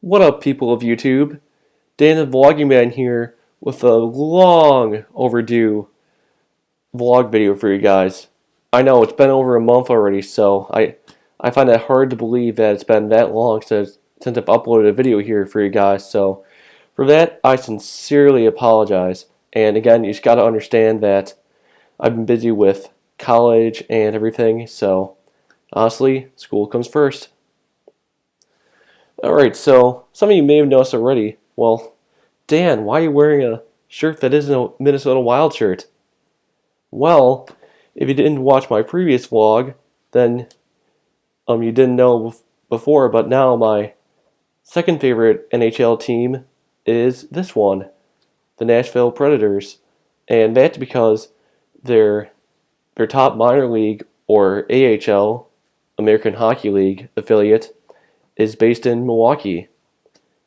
What up, people of YouTube? Dan the Vlogging Man here with a long overdue vlog video for you guys. I know it's been over a month already, so I find it hard to believe that it's been that long since I've uploaded a video here for you guys. So for that, I sincerely apologize. And again, you just got to understand that I've been busy with college and everything, so honestly, school comes first. Alright, so some of you may have noticed already. Well, Dan, why are you wearing a shirt that isn't a Minnesota Wild shirt? Well, if you didn't watch my previous vlog, then you didn't know before, but now my second favorite NHL team is this one, the Nashville Predators. And that's because their top minor league, or AHL, American Hockey League affiliate, is based in Milwaukee,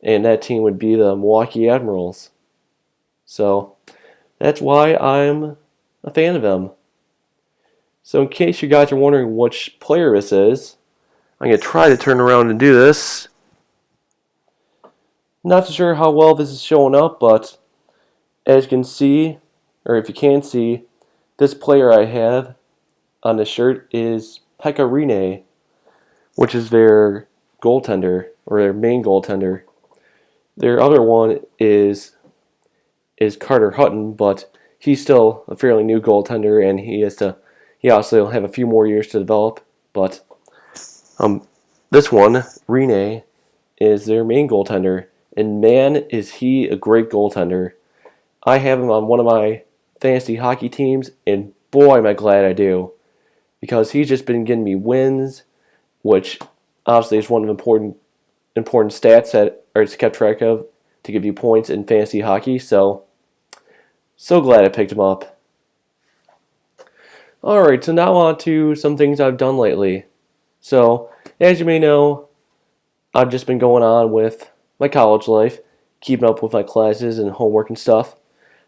and that team would be the Milwaukee Admirals. So that's why I'm a fan of them. So in case you guys are wondering which player this is, I'm going to try to turn around and do this. Not so sure how well this is showing up, but as you can see, or if you can see, this player I have on the shirt is Pekka Rinne, which is their goaltender, or their main goaltender. Their other one is Carter Hutton, but he's still a fairly new goaltender, and he also have a few more years to develop. But this one, Rinne, is their main goaltender, and man, is he a great goaltender. I have him on one of my fantasy hockey teams, and boy, am I glad I do, because he's just been getting me wins, which obviously is one of the important stats that are kept track of to give you points in fantasy hockey. So glad I picked him up. Alright, so now on to some things I've done lately. So, as you may know, I've just been going on with my college life, keeping up with my classes and homework and stuff.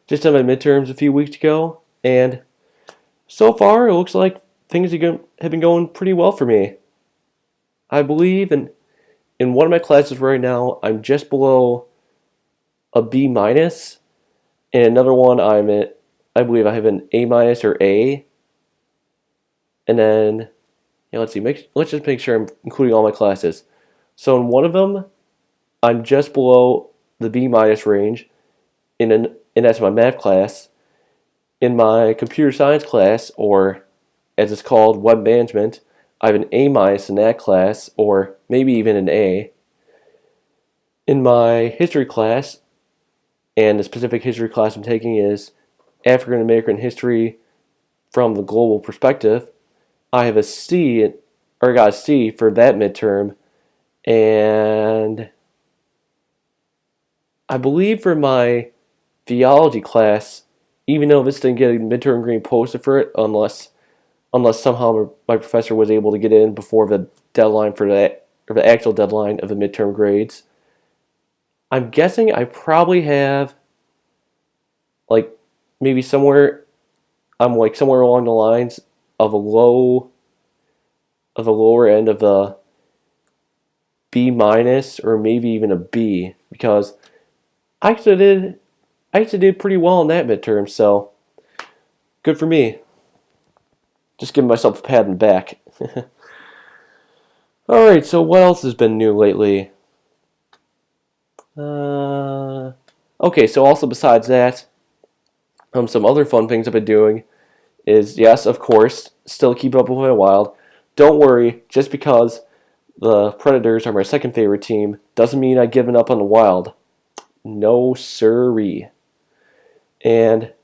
Just had my midterms a few weeks ago, and so far it looks like things have been going pretty well for me. I believe in one of my classes right now, I'm just below a B minus, and another one I believe I have an A minus or A. And then, yeah, let's see, let's just make sure I'm including all my classes. So in one of them, I'm just below the B minus range, and that's my math class. In my computer science class, or as it's called, web management, I have an A minus in that class, or maybe even an A. In my history class, and the specific history class I'm taking is African American history from the global perspective, I have a C, or I got a C for that midterm, and I believe for my theology class, even though this didn't get a midterm grade posted for it, unless somehow my professor was able to get in before the deadline for that, or the actual deadline of the midterm grades. I'm guessing I probably have, like, maybe somewhere along the lines of the lower end of the B minus, or maybe even a B, because I actually did pretty well in that midterm, so good for me. Just giving myself a pat on the back. Alright, so what else has been new lately? Okay, so also besides that, some other fun things I've been doing is, yes, of course, still keep up with my Wild. Don't worry, just because the Predators are my second favorite team doesn't mean I've given up on the Wild. No siree. And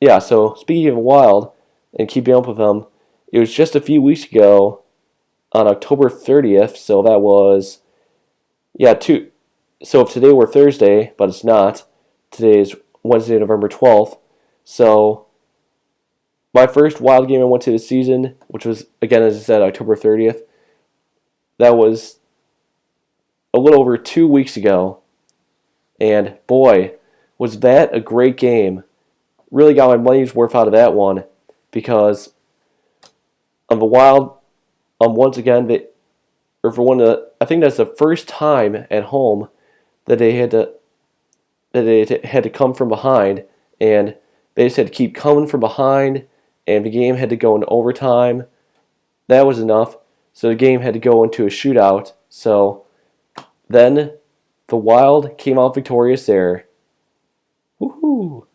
yeah, so speaking of Wild and keeping up with them, it was just a few weeks ago on October 30th, so that was, so if today were Thursday, but it's not, today is Wednesday, November 12th, so my first Wild game I went to this season, which was, again, as I said, October 30th, that was a little over 2 weeks ago, and boy, was that a great game. Really got my money's worth out of that one, because of the Wild, once again, or for one of the, I think that's the first time at home that they had to come from behind, and they just had to keep coming from behind, and the game had to go into overtime. That was enough, so the game had to go into a shootout. So then the Wild came out victorious there. Woohoo!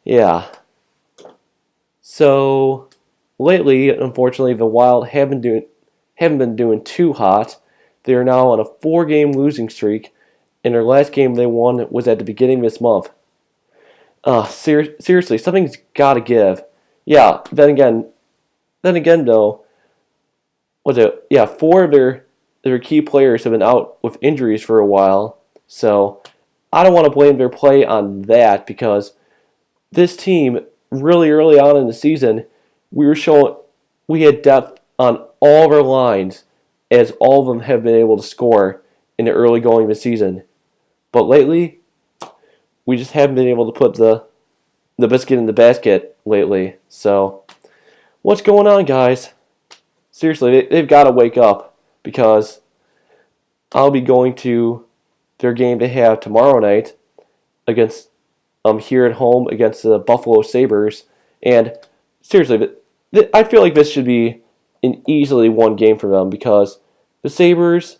Yeah. So lately, unfortunately, the Wild haven't been doing too hot. They are now on a 4-game losing streak, and their last game they won was at the beginning of this month. Seriously, something's got to give. Yeah. Then again, though, was it? Yeah, 4 of their key players have been out with injuries for a while. So I don't want to blame their play on that, because this team really early on in the season, we had depth on all of our lines, as all of them have been able to score in the early going of the season. But lately, we just haven't been able to put the biscuit in the basket lately. So what's going on, guys? Seriously, they've got to wake up, because I'll be going to their game they have tomorrow night against here at home against the Buffalo Sabres. And seriously, I feel like this should be an easily won game for them, because the Sabres,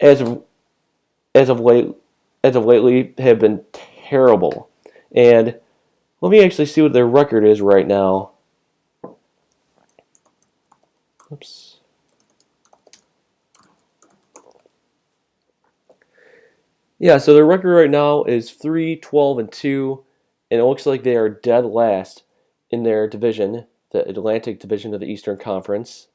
as of lately, have been terrible. And let me actually see what their record is right now. Oops. Yeah, so their record right now is 3-12-2, and it looks like they are dead last in their division, the Atlantic Division of the Eastern Conference.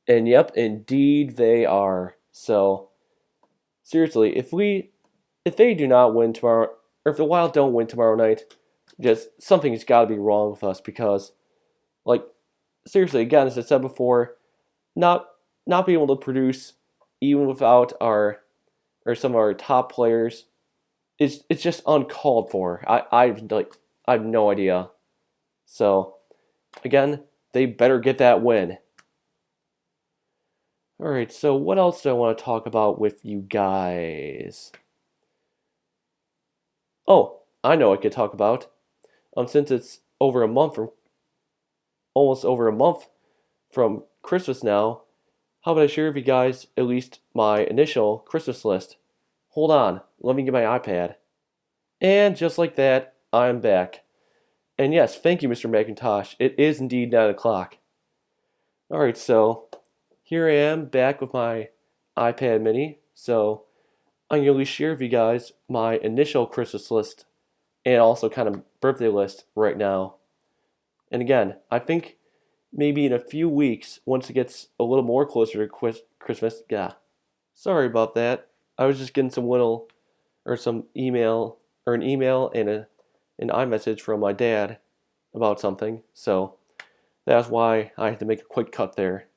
And yep, indeed they are. So seriously, if they do not win tomorrow, or if the Wild don't win tomorrow night, just something's got to be wrong with us, because, like, seriously, again, as I said before, not being able to produce even without some of our top players, it's just uncalled for. I have no idea. So again, they better get that win. All right, so what else do I want to talk about with you guys? Oh, I know I could talk about. Since it's almost over a month from Christmas now, how about I share with you guys at least my initial Christmas list? Hold on, let me get my iPad. And just like that, I'm back. And yes, thank you, Mr. McIntosh. It is indeed 9 o'clock. Alright, so here I am back with my iPad mini. So I'm going to share with you guys my initial Christmas list and also kind of birthday list right now. And again, I think maybe in a few weeks, once it gets a little more closer to Christmas, sorry about that. I was just getting some email, or an email and an iMessage from my dad about something. So that's why I had to make a quick cut there.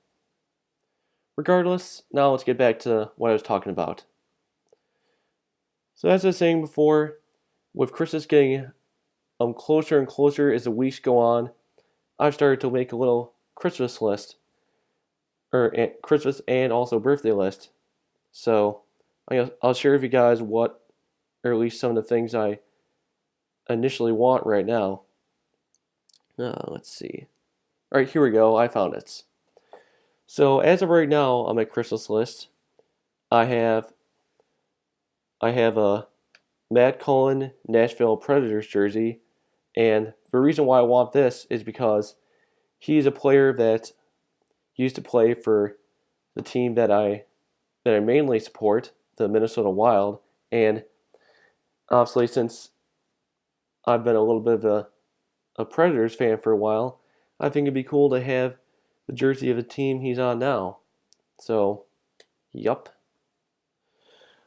Regardless, now let's get back to what I was talking about. So as I was saying before, with Christmas getting closer and closer as the weeks go on, I've started to make a little Christmas list, or Christmas and also birthday list. So I'll share with you guys what, or at least some of the things I initially want right now. Let's see. All right, here we go. I found it. So as of right now on my Christmas list, I have a Matt Cullen Nashville Predators jersey, and the reason why I want this is because he's a player that used to play for the team that I mainly support, the Minnesota Wild, and obviously since I've been a little bit of a Predators fan for a while, I think it'd be cool to have the jersey of the team he's on now. So, yup.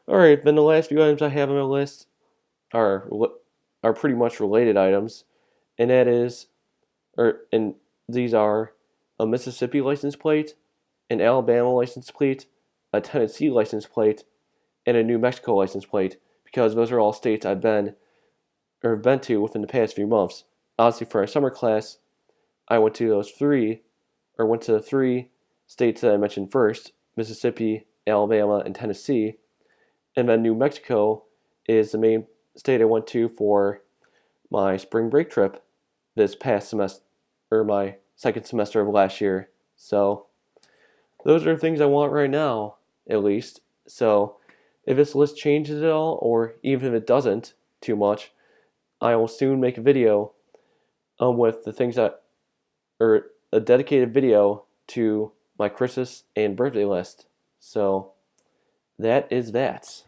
Alright, then the last few items I have on my list are pretty much related items, and these are a Mississippi license plate, an Alabama license plate, a Tennessee license plate, and a New Mexico license plate, because those are all states I've been to within the past few months. obviously for our summer class, I went to the three states that I mentioned first: Mississippi, Alabama, and Tennessee. And then New Mexico is the main state I went to for my spring break trip this past semester, or my second semester of last year. So those are things I want right now, at least. So if this list changes at all, or even if it doesn't too much, I will soon make a video with the things that, or a dedicated video to my Christmas and birthday list. So that is that.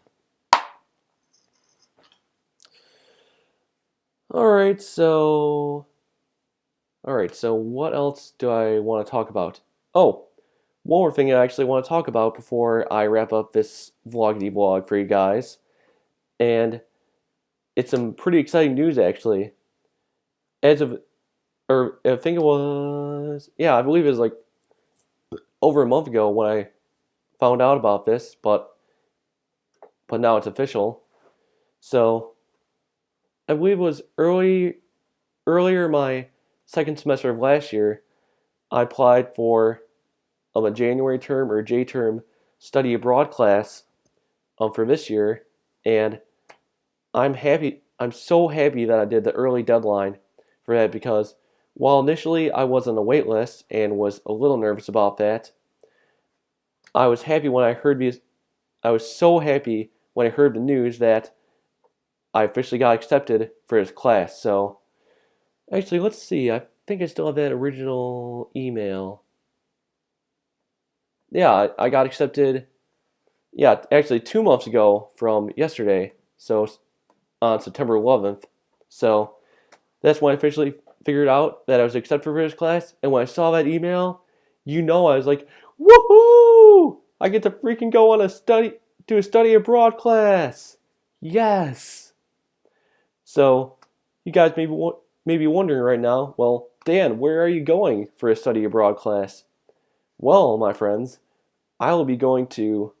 Alright, so what else do I want to talk about? Oh, one more thing I actually want to talk about before I wrap up this vloggity vlog for you guys. And it's some pretty exciting news actually. As of, or I think it was, yeah, I believe it was like over a month ago when I found out about this, but now it's official. So I believe it was earlier my second semester of last year, I applied for a January term or J term study abroad class for this year, and I'm happy. I'm so happy that I did the early deadline for that, because while initially I was on the wait list and was a little nervous about that, I was happy when I heard these. I was so happy when I heard the news that I officially got accepted for this class. So actually, let's see. I think I still have that original email. Yeah, I got accepted. Yeah, actually 2 months ago from yesterday. So on September 11th. So that's when I officially figured out that I was accepted for this class. And when I saw that email, I was like, woohoo! I get to freaking go on a study abroad class. Yes. So you guys may be wondering right now, well, Dan, where are you going for a study abroad class? Well, my friends, I will be going to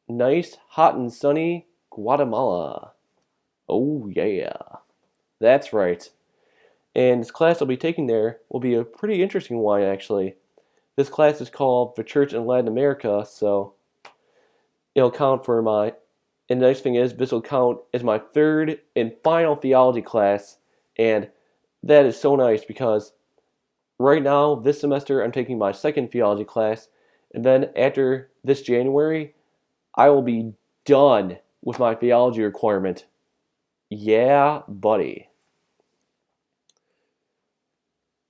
nice, hot, and sunny Guatemala. Oh, yeah. That's right. And this class I'll be taking there will be a pretty interesting one, actually. This class is called The Church in Latin America, so it'll count for my... And the next thing is, this will count as my third and final theology class, and that is so nice because right now, this semester, I'm taking my second theology class, and then after this January, I will be done with my theology requirement. Yeah, buddy.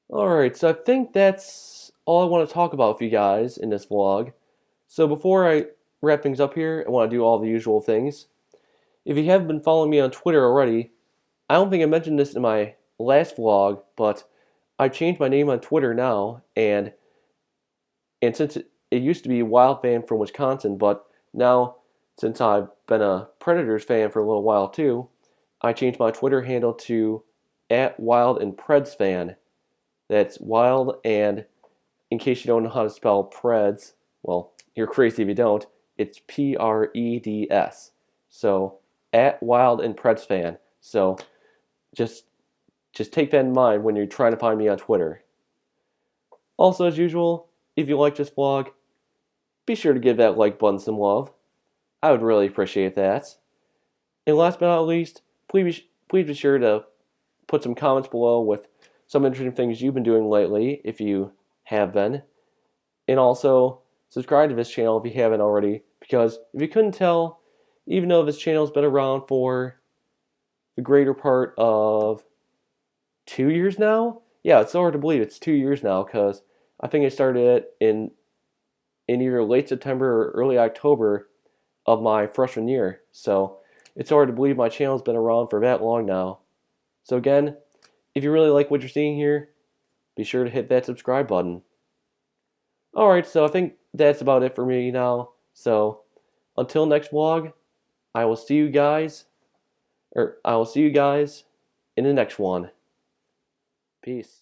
Alright, so I think that's all I want to talk about with you guys in this vlog. So before I wrap things up here, I want to do all the usual things. If you haven't been following me on Twitter already, I don't think I mentioned this in my last vlog, but I changed my name on Twitter now, and since it used to be Wild Fan from Wisconsin, but now since I've been a Predators fan for a little while too, I changed my Twitter handle to @WildandPredsFan. That's Wild, and in case you don't know how to spell Preds, well, you're crazy if you don't, it's Preds. So @WildandPredsFan. So just take that in mind when you're trying to find me on Twitter. Also, as usual, if you like this vlog, be sure to give that like button some love. I would really appreciate that. And last but not least, please be sure to put some comments below with some interesting things you've been doing lately, if you have been. And also, subscribe to this channel if you haven't already, because if you couldn't tell, even though this channel's been around for the greater part of 2 years now? Yeah, it's so hard to believe it's 2 years now, because I think I started it in either late September or early October of my freshman year. So it's hard to believe my channel's been around for that long now. So again, if you really like what you're seeing here, be sure to hit that subscribe button. Alright, so I think that's about it for me now. So until next vlog, I will see you guys in the next one. Peace.